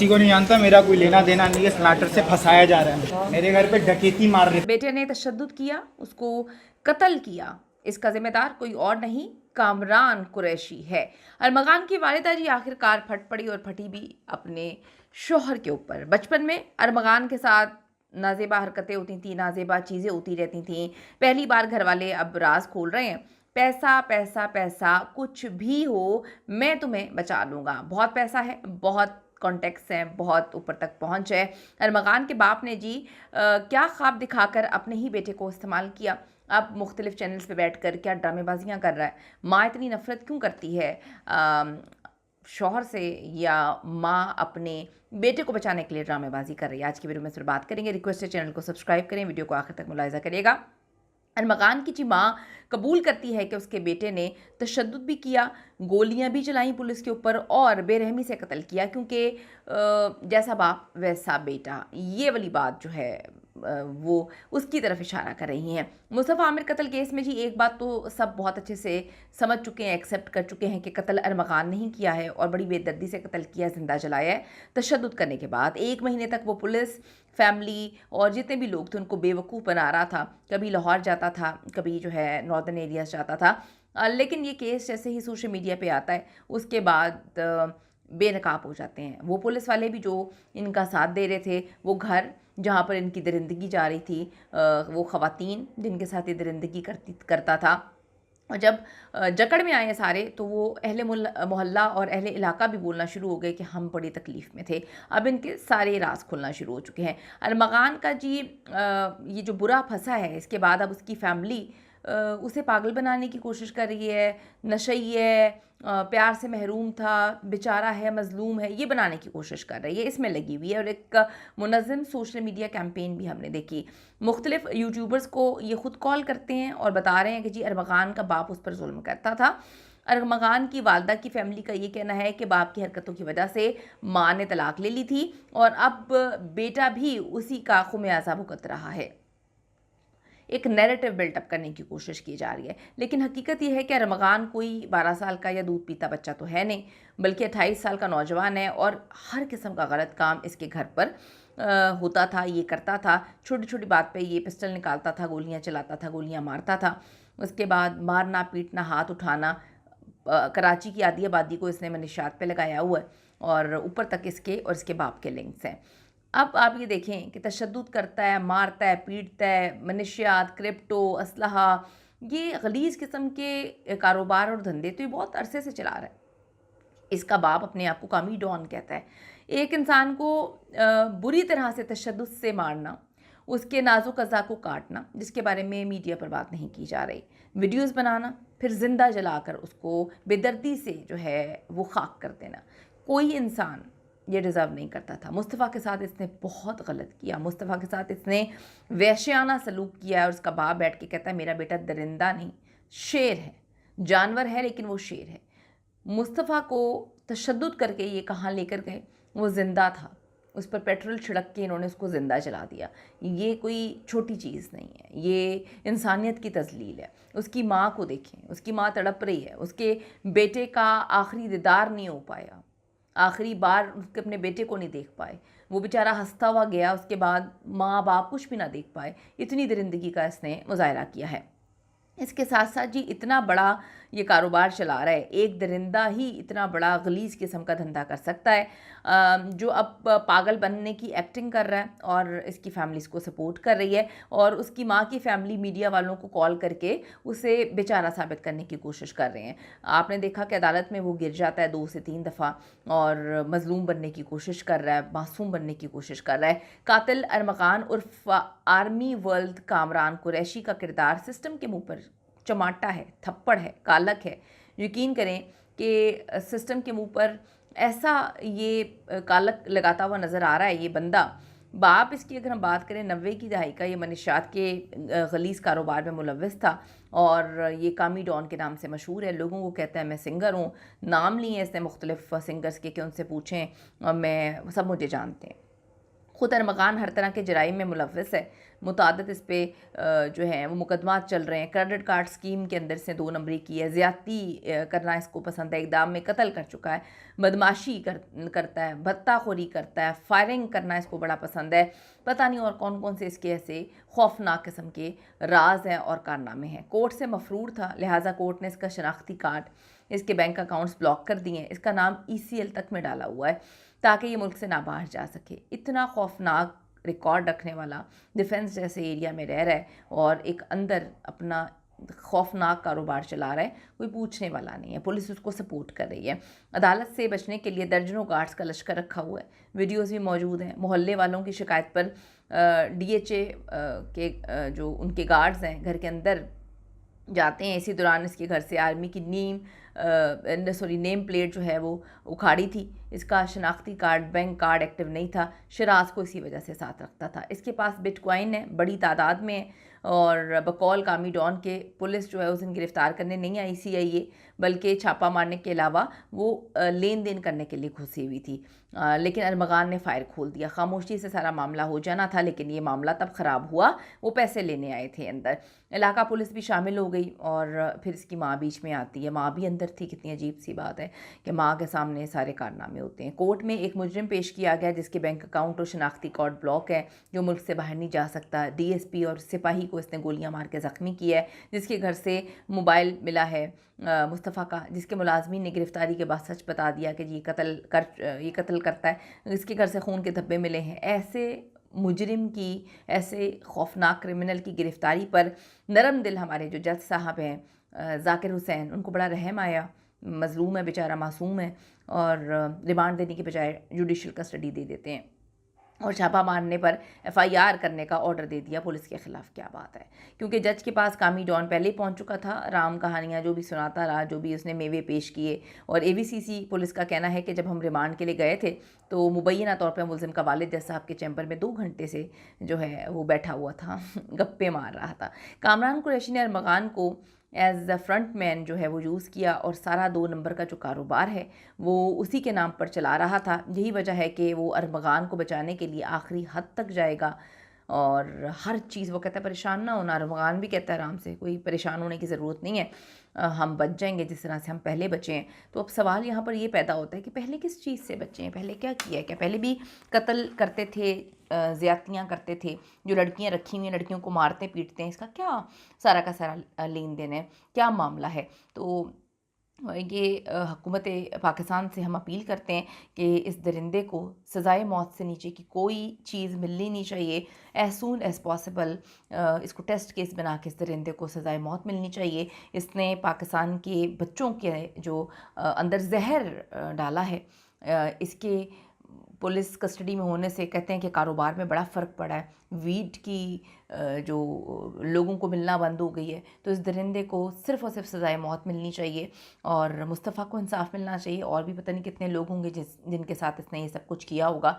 किसी को नहीं जानता, मेरा कोई लेना देना नहीं है। स्लैटर से फंसाया जा रहा है, मेरे घर पे डकैती मार रहे। बेटे ने तशद्दुद किया, उसको कत्ल किया, इसका जिम्मेदार कोई और नहीं कामरान कुरैशी है। अरमगान की वालिदा जी आखिरकार फट पड़ी और फटी भी अपने शोहर के ऊपर। बचपन में अरमगान के साथ नाजेबा हरकतें होती थी, नाजेबा चीज़ें होती रहती थीं। पहली बार घर वाले अब राज खोल रहे हैं, पैसा पैसा पैसा, कुछ भी हो मैं तुम्हें बचा लूँगा। बहुत पैसा है, बहुत कॉन्टेक्ट्स हैं, बहुत ऊपर तक पहुंच है। अरमगान के बाप ने जी क्या ख्वाब दिखाकर अपने ही बेटे को इस्तेमाल किया। अब मुख्तलिफ चैनल्स पे बैठकर क्या ड्रामेबाजियाँ कर रहा है। माँ इतनी नफरत क्यों करती है शौहर से, या माँ अपने बेटे को बचाने के लिए ड्रामेबाजी कर रही है। आज की वीडियो में इस पर बात करेंगे। रिक्वेस्ट है चैनल को सब्सक्राइब करें, वीडियो को आखिर तक मुलाहिजा करिएगा। अरमगान की जी माँ कबूल करती है कि उसके बेटे ने तशद्दुद भी किया, गोलियां भी चलाई पुलिस के ऊपर और बेरहमी से कत्ल किया, क्योंकि जैसा बाप वैसा बेटा, ये वाली बात जो है वो उसकी तरफ इशारा कर रही हैं। मुस्तफ़ा आमिर कत्ल केस में जी एक बात तो सब बहुत अच्छे से समझ चुके हैं, एक्सेप्ट कर चुके हैं कि कत्ल अरमगान नहीं किया है और बड़ी बेदर्दी से कत्ल किया, जिंदा जलाया है। तशद्दुद करने के बाद 1 महीने तक वो पुलिस, फैमिली और जितने भी लोग थे उनको बेवकूफ़ बना रहा था। कभी लाहौर जाता था, कभी जो है नॉर्दर्न एरियाज जाता था। लेकिन ये केस जैसे ही सोशल मीडिया पे आता है उसके बाद बेनकाब हो जाते हैं। वो पुलिस वाले भी जो इनका साथ दे रहे थे, वो घर जहाँ पर इनकी दरिंदगी जा रही थी, वो ख़वातीन जिनके साथ ये दरिंदगी करता था, और जब जकड़ में आए हैं सारे, तो वो अहले मोहल्ला और अहले इलाका भी बोलना शुरू हो गए कि हम बड़ी तकलीफ़ में थे। अब इनके सारे राज खुलना शुरू हो चुके हैं। अरमगान का जी ये जो बुरा फंसा है, इसके बाद अब उसकी फैमिली उसे पागल बनाने की कोशिश कर रही है। नशई है, प्यार से महरूम था, बेचारा है, मज़लूम है, ये बनाने की कोशिश कर रही है, इसमें लगी हुई है। और एक मुनज़्ज़म सोशल मीडिया कैंपेन भी हमने देखी। मुख्तलिफ यूट्यूबर्स को ये ख़ुद कॉल करते हैं और बता रहे हैं कि जी अरमगान का बाप उस पर जुल्म करता था। अरमगान की वालदा की फैमिली का ये कहना है कि बाप की हरकतों की वजह से माँ ने तलाक ले ली थी और अब बेटा भी उसी का खुमियाजा भुगत रहा है। एक नैरेटिव बिल्टअप करने की कोशिश की जा रही है, लेकिन हकीकत यह है कि अरमगान कोई 12 साल का या दूध पीता बच्चा तो है नहीं, बल्कि 28 साल का नौजवान है और हर किस्म का गलत काम इसके घर पर होता था, ये करता था। छोटी छोटी बात पे ये पिस्टल निकालता था, गोलियां चलाता था, गोलियां मारता था। उसके बाद मारना, पीटना, हाथ उठाना। कराची की आधी आबादी को इसने मनीषात पे लगाया हुआ है और ऊपर तक इसके और इसके बाप के लिंक्स हैं। अब आप ये देखें कि तशद्दुद करता है, मारता है, पीटता है, मनशियात, क्रिप्टो, असलहा, ये गलीज़ किस्म के कारोबार और धंधे तो ये बहुत अरसे से चला रहा है। इसका बाप अपने आप को कामी डॉन कहता है। एक इंसान को बुरी तरह से तशद्दुद से मारना, उसके नाजुक अज़ा को काटना, जिसके बारे में मीडिया पर बात नहीं की जा रही, वीडियोस बनाना, फिर ज़िंदा जलाकर उसको बेदर्दी से जो है वो खाक कर देना, कोई इंसान ये डिज़र्व नहीं करता था। मुस्तफ़ा के साथ इसने बहुत गलत किया, मुस्तफ़ा के साथ इसने वहशियाना सलूक किया। और उसका बाप बैठ के कहता है मेरा बेटा दरिंदा नहीं, शेर है, जानवर है लेकिन वो शेर है। मुस्तफ़ा को तशद्दुद करके ये कहाँ लेकर गए, वो ज़िंदा था, उस पर पेट्रोल छिड़क के इन्होंने उसको ज़िंदा जला दिया। ये कोई छोटी चीज़ नहीं है, ये इंसानियत की तज़लील है। उसकी माँ को देखें, उसकी माँ तड़प रही है, उसके बेटे का आखिरी दीदार नहीं हो पाया, आखिरी बार उसके अपने बेटे को नहीं देख पाए, वो बेचारा हंसता हुआ गया, उसके बाद माँ बाप कुछ भी ना देख पाए। इतनी दरिंदगी का इसने मुजाहरा किया है। इसके साथ साथ जी इतना बड़ा ये कारोबार चला रहा है, एक दरिंदा ही इतना बड़ा गलीज़ किस्म का धंधा कर सकता है, जो अब पागल बनने की एक्टिंग कर रहा है और इसकी फैमिली इसको सपोर्ट कर रही है। और उसकी माँ की फैमिली मीडिया वालों को कॉल करके उसे बेचारा साबित करने की कोशिश कर रहे हैं। आपने देखा कि अदालत में वो गिर जाता है 2 से 3 दफ़ा और मज़लूम बनने की कोशिश कर रहा है, मासूम बनने की कोशिश कर रहा है। कातिल अरमगान उर्फ आर्मी वर्ल्ड कामरान कुरैशी का किरदार सिस्टम के मुँह पर चमाटा है, थप्पड़ है, कालक है। यकीन करें कि सिस्टम के मुंह पर ऐसा ये कालक लगाता हुआ नज़र आ रहा है ये बंदा। बाप इसकी अगर हम बात करें 90 की दहाई का, ये मनशियात के गलीज़ कारोबार में मुलव्वस था और ये कामी डॉन के नाम से मशहूर है। लोगों को कहता है मैं सिंगर हूँ, नाम लिए इसने मुख्तलिफ सिंगर्स के कि उनसे पूछें, मैं सब मुझे जानते हैं। ख़ुद अरमगान हर तरह के जराइम में मुलव्वस है। मुतादिद इस पे जो है वो मुकदमात चल रहे हैं। क्रेडिट कार्ड स्कीम के अंदर से 2 नंबरी की है, ज़्यादती करना इसको पसंद है, इक़दाम में कत्ल कर चुका है, बदमाशी करता है, भत्ताखोरी करता है, फायरिंग करना इसको बड़ा पसंद है। पता नहीं और कौन कौन से इसके ऐसे खौफनाक किस्म के राज हैं और कारनामे हैं। कोर्ट से मफरूर था, लिहाजा कोर्ट ने इसका शनाख्ती कार्ड, इसके बैंक अकाउंट्स ब्लॉक कर दिए हैं। इसका नाम ECL तक में डाला हुआ है ताकि ये मुल्क से ना बाहर जा सके। इतना खौफनाक रिकॉर्ड रखने वाला डिफेंस जैसे एरिया में रह रहा है और एक अंदर अपना खौफनाक कारोबार चला रहा है, कोई पूछने वाला नहीं है। पुलिस उसको सपोर्ट कर रही है। अदालत से बचने के लिए दर्जनों गार्ड्स का लश्कर रखा हुआ है। वीडियोस भी मौजूद हैं। मोहल्ले वालों की शिकायत पर DHA के जो उनके गार्ड्स हैं घर के अंदर जाते हैं। इसी दौरान इसके घर से आर्मी की नेम प्लेट जो है वो उखाड़ी थी। इसका शनाख्ती कार्ड, बैंक कार्ड एक्टिव नहीं था। शराज को इसी वजह से साथ रखता था। इसके पास बिटकॉइन है, बड़ी तादाद में है और बकौल कामी डॉन के पुलिस जो है उस दिन गिरफ़्तार करने नहीं आई CIA, बल्कि छापा मारने के अलावा वो लेन देन करने के लिए घुसी हुई थी। लेकिन अरमगान ने फ़ायर खोल दिया। खामोशी से सारा मामला हो जाना था, लेकिन ये मामला तब ख़राब हुआ। वो पैसे लेने आए थे अंदर। इलाका पुलिस भी शामिल हो गई और फिर इसकी माँ बीच में आती है। माँ भी अंदर थी। कितनी अजीब सी बात है कि माँ के सामने सारे कारनामे होते हैं। कोर्ट में एक मुजरिम पेश किया गया जिसके बैंक अकाउंट और शनाख्ती कार्ड ब्लॉक है, जो मुल्क से बाहर नहीं जा सकता। DSP और सिपाही को इसने गोलियां मार के ज़ख्मी किया है, जिसके घर से मोबाइल मिला है मुस्तफ़ा का, जिसके मुलाजमीन ने गिरफ़्तारी के बाद सच बता दिया कि ये कत्ल करता है। इसके घर से खून के धब्बे मिले हैं। ऐसे मुजरिम की, ऐसे खौफनाक क्रिमिनल की गिरफ़्तारी पर नरम दिल हमारे जो जज साहब हैं ज़ाकिर हुसैन, उनको बड़ा रहम आया। मज़लूम है बेचारा, मासूम है और रिमांड देने के बजाय जुडिशल कस्टडी दे देते हैं और छापा मारने पर FIR करने का ऑर्डर दे दिया पुलिस के ख़िलाफ़। क्या बात है, क्योंकि जज के पास कामी डॉन पहले ही पहुंच चुका था। राम कहानियां जो भी सुनाता रहा, जो भी उसने मेवे पेश किए। और AVCC पुलिस का कहना है कि जब हम रिमांड के लिए गए थे तो मुबैना तौर पर मुलजिम का वालिद जज साहब के चैम्बर में 2 घंटे से जो है वो बैठा हुआ था, गप्पे मार रहा था। कामरान कुरैशी ने अरमगान को एज़ द फ्रंट मैन जो है वो यूज़ किया और सारा 2 नंबर का जो कारोबार है वो उसी के नाम पर चला रहा था। यही वजह है कि वो अरमगान को बचाने के लिए आखिरी हद तक जाएगा और हर चीज़ वो कहता है परेशान ना होना। अरमगान भी कहता है आराम से, कोई परेशान होने की ज़रूरत नहीं है, हम बच जाएंगे जिस तरह से हम पहले बचे हैं। तो अब सवाल यहाँ पर ये पैदा होता है कि पहले किस चीज़ से बचे हैं, पहले क्या किया है? क्या पहले भी कत्ल करते थे, ज़्यादतियाँ करते थे? जो लड़कियाँ रखी हुई हैं, लड़कियों को मारते पीटते हैं, इसका क्या सारा का सारा लेन देन है, क्या मामला है? तो ये हुकूमत पाकिस्तान से हम अपील करते हैं कि इस दरिंदे को सज़ाए मौत से नीचे की कोई चीज़ मिलनी नहीं चाहिए। एज़ सून एज़ पॉसिबल इसको टेस्ट केस बना के इस दरिंदे को सज़ाए मौत मिलनी चाहिए। इसने पाकिस्तान के बच्चों के जो अंदर जहर डाला है, इसके पुलिस कस्टडी में होने से कहते हैं कि कारोबार में बड़ा फ़र्क पड़ा है। वीड की जो लोगों को मिलना बंद हो गई है। तो इस दरिंदे को सिर्फ़ और सिर्फ सज़ाए मौत मिलनी चाहिए और मुस्तफ़ा को इंसाफ़ मिलना चाहिए। और भी पता नहीं कितने लोग होंगे जिनके साथ इसने ये सब कुछ किया होगा।